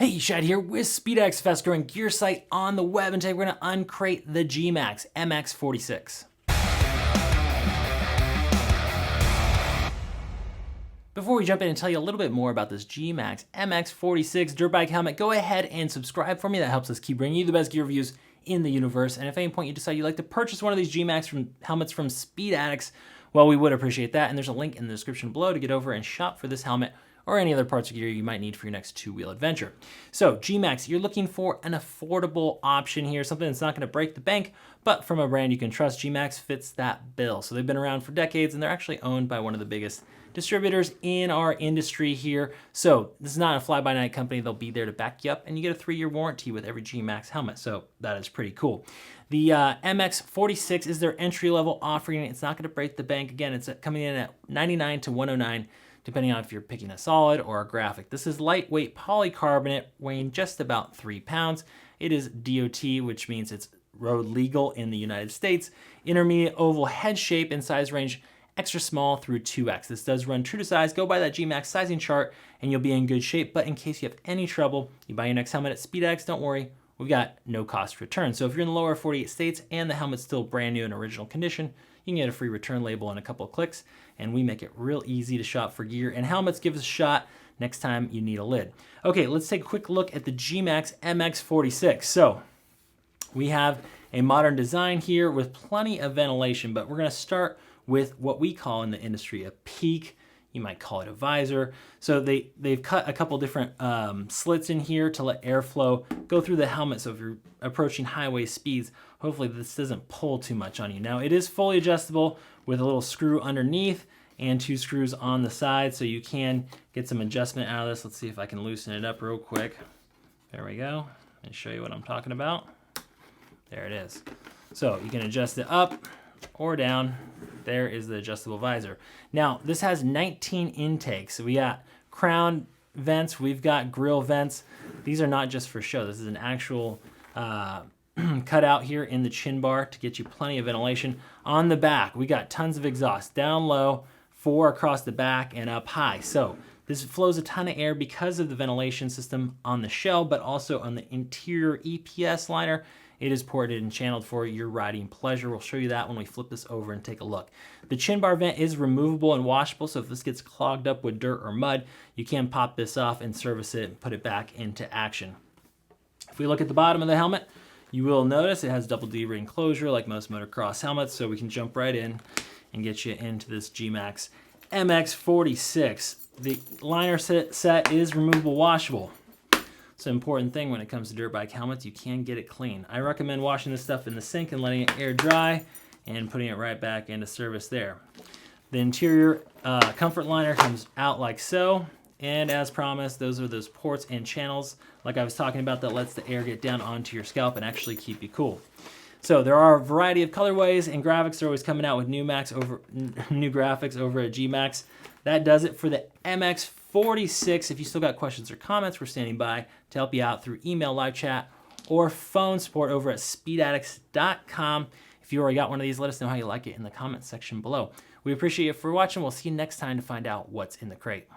Hey, Shad here with SpeedX, fast growing gear site on the web, and today we're gonna uncrate the Gmax MX-46. Before we jump in and tell you a little bit more about this Gmax MX-46 dirt bike helmet, go ahead and subscribe for me. That helps us keep bringing you the best gear reviews in the universe. And if at any point you decide you'd like to purchase one of these Gmax helmets from Speed Addicts, well, we would appreciate that. And there's a link in the description below to get over and shop for this helmet or any other parts of gear you might need for your next two-wheel adventure. So Gmax, you're looking for an affordable option here, something that's not gonna break the bank, but from a brand you can trust. Gmax fits that bill. So they've been around for decades and they're actually owned by one of the biggest distributors in our industry here. So this is not a fly-by-night company. They'll be there to back you up, and you get a 3-year warranty with every Gmax helmet. So that is pretty cool. The MX-46 is their entry-level offering. It's not gonna break the bank. Again, it's coming in at $99 to $109. Depending on if you're picking a solid or a graphic. This is lightweight polycarbonate, weighing just about 3 pounds. It is DOT, which means it's road legal in the United States. Intermediate oval head shape and size range, extra small through 2X. This does run true to size. Go by that Gmax sizing chart and you'll be in good shape. But in case you have any trouble, you buy your next helmet at SpeedX, don't worry, we've got no cost return. So if you're in the lower 48 states and the helmet's still brand new in original condition, you can get a free return label in a couple of clicks, and we make it real easy to shop for gear and helmets. Give us a shot next time you need a lid. Okay, let's take a quick look at the Gmax MX-46. So we have a modern design here with plenty of ventilation, but we're gonna start with what we call in the industry a peak. You might call it a visor. So they've cut a couple different slits in here to let airflow go through the helmet. So if you're approaching highway speeds, hopefully this doesn't pull too much on you. Now it is fully adjustable with a little screw underneath and 2 screws on the side, so you can get some adjustment out of this. Let's see if I can loosen it up real quick. There we go. And show you what I'm talking about. There it is. So you can adjust it up or down. There is the adjustable visor. Now this has 19 intakes. So we got crown vents, we've got grill vents. These are not just for show. This is an actual cutout here in the chin bar to get you plenty of ventilation. On the back, we got tons of exhaust. Down low, 4 across the back and up high. So this flows a ton of air because of the ventilation system on the shell, but also on the interior EPS liner. It is ported and channeled for your riding pleasure. We'll show you that when we flip this over and take a look. The chin bar vent is removable and washable, so if this gets clogged up with dirt or mud, you can pop this off and service it and put it back into action. If we look at the bottom of the helmet, you will notice it has double D ring closure like most motocross helmets, so we can jump right in and get you into this Gmax MX-46. The liner set is removable washable. It's an important thing when it comes to dirt bike helmets. You can get it clean. I recommend washing this stuff in the sink and letting it air dry and putting it right back into service there. The interior comfort liner comes out like so. And as promised, those are those ports and channels like I was talking about that lets the air get down onto your scalp and actually keep you cool. So there are a variety of colorways and graphics. They're always coming out with new graphics over at Gmax. That does it for the MX-46. If you still got questions or comments, we're standing by to help you out through email, live chat, or phone support over at speedaddicts.com. If you already got one of these, let us know how you like it in the comments section below. We appreciate you for watching. We'll see you next time to find out what's in the crate.